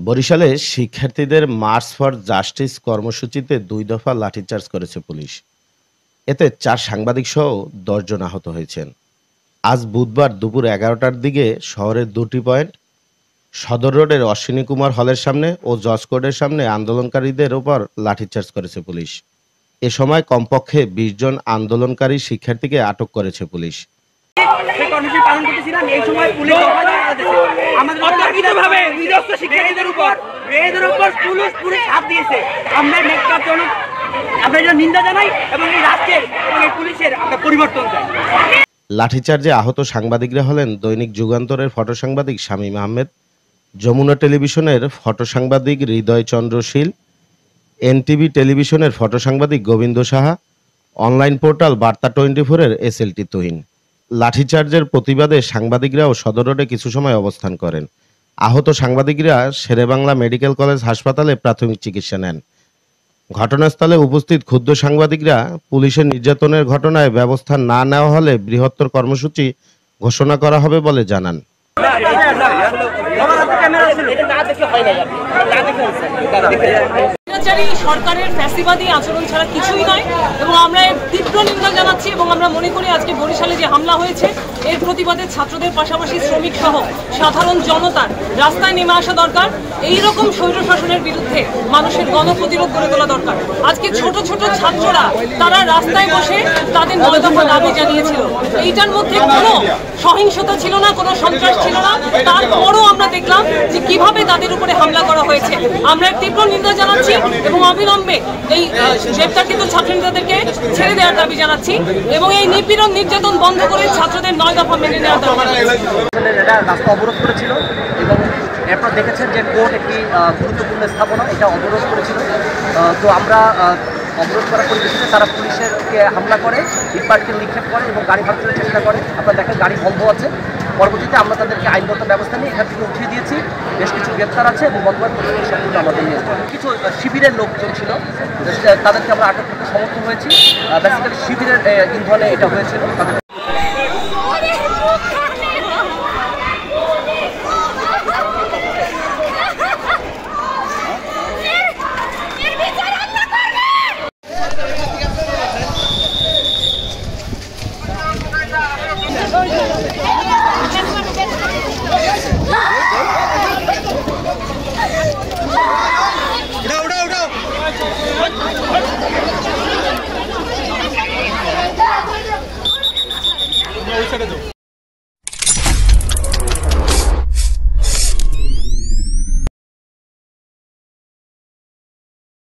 বরিশালে শিক্ষার্থীদের March for justice কর্মসূচিতে ২ দফা লাঠিচার্জ করেছে পুলিশ। এতে ৪ সাংবাদিক সহ ১০ জন আহত হয়েছেন। আজ বুধবার দুপুর ১১টার দিকে শহরের দুটি পয়েন্ট সদর রোডের অশ্বিনী কুমার হলের সামনে ও জজ কোর্টের সামনে আন্দোলনকারীদের ওপর লাঠিচার্জ করেছে পুলিশ। এ সময় কমপক্ষে ২০ জন আন্দোলনকারী শিক্ষার্থীকে আটক করেছে পুলিশ। সেই কর্মসূচি পালন করতেছিলাম, এই সময় পুলিশ আমাদের অতর্কিতভাবে নিরস্ত্র শিক্ষার্থীদের উপর মেয়েদের উপর পুলিশ হাত দিয়েছে। আমরা ন্যাক্কারজনক, আমরা এটা নিন্দা জানাই এবং এই রাষ্ট্রের এবং এই পুলিশের আমরা পরিবর্তন চাই। লাঠিচার্জে আহত সাংবাদিকরা হলেন দৈনিক যুগান্তরের ফটো সাংবাদিক শামীম আহমেদ, যমুনা টেলিভিশনের ফটো সাংবাদিক হৃদয় চন্দ্র শীল, এনটিভি টেলিভিশনের ফটো সাংবাদিক গোবিন্দ সাহা, অনলাইন পোর্টাল বার্তা 24-এর এসএলটি তুহিন। লাঠিচার্জের প্রতিবাদে সাংবাদিকরাও সদর রোডে কিছু সময় অবস্থান করেন। আহত সাংবাদিকরা শেরেবাংলা মেডিকেল কলেজ হাসপাতালে প্রাথমিক চিকিৎসা নেন। ঘটনাস্থলে উপস্থিত ক্ষুব্ধ সাংবাদিকরা পুলিশের নির্যাতনের ঘটনায় ব্যবস্থা না নেওয়া হলে বৃহত্তর কর্মসূচি ঘোষণা করা হবে বলে জানান। সরকারের ফ্যাসিবাদী আচরণ ছাড়া কিছুই নয় এবং আমরা এর তীব্র নিন্দা জানাচ্ছি এবং আমরা মনে করি আজকে বরিশালে যে হামলা হয়েছে এর প্রতিবাদে ছাত্রদের পাশাপাশি শ্রমিক সহ সাধারণ জনতার রাস্তায় নেমে আসা দরকার। এইরকম স্বৈর শাসনের বিরুদ্ধে মানুষের গণপ্রতিরোধ গড়ে তোলা দরকার। আজকে ছোট ছোট ছাত্ররা তারা রাস্তায় বসে তাদের ৯ দফা দাবি জানিয়েছিল। এইটার মধ্যে কোনো সহিংসতা ছিল না, কোনো সন্ত্রাস ছিল না। তারপরও আমরা দেখলাম যে কিভাবে তাদের উপরে হামলা করা হয়েছে। আমরা তীব্র নিন্দা জানাচ্ছি এবং অবিলম্বে এই গ্রেপ্তারকৃত ছাত্রনেতাদেরকে ছেড়ে দেওয়ার দাবি জানাচ্ছি এবং এই নিপীড়ন নির্যাতন বন্ধ করে ছাত্রদের ৯ দফা মেনে নেওয়ার দাবি জানাচ্ছি। রাস্তা অবরোধ করেছিল এবং এরপর দেখেছেন যে কোর্ট একটি গুরুত্বপূর্ণ স্থাপনা এটা অবরোধ করেছিল। তো আমরা অবরোধ করার পরিপ্রেক্ষিতে তারা পুলিশকে হামলা করে, ইটপাটকেল নিক্ষেপ করে এবং গাড়ি ভাঙচুরের চেষ্টা করে। আপনারা দেখেন গাড়ি বন্ধ আছে। পরবর্তীতে আমরা তাদেরকে আইনগত ব্যবস্থা নিয়ে এখান থেকে উঠিয়ে দিয়েছি। বেশ কিছু গ্রেপ্তার আছে এবং বর্তমান পরিস্থিতি সম্পূর্ণ আমাদের নিয়ে কিছু শিবিরের লোকজন ছিল, তাদেরকে আমরা আটক করতে সমর্থ হয়েছি। বেসিক্যালি শিবিরের ইন্ধনে এটা হয়েছিল।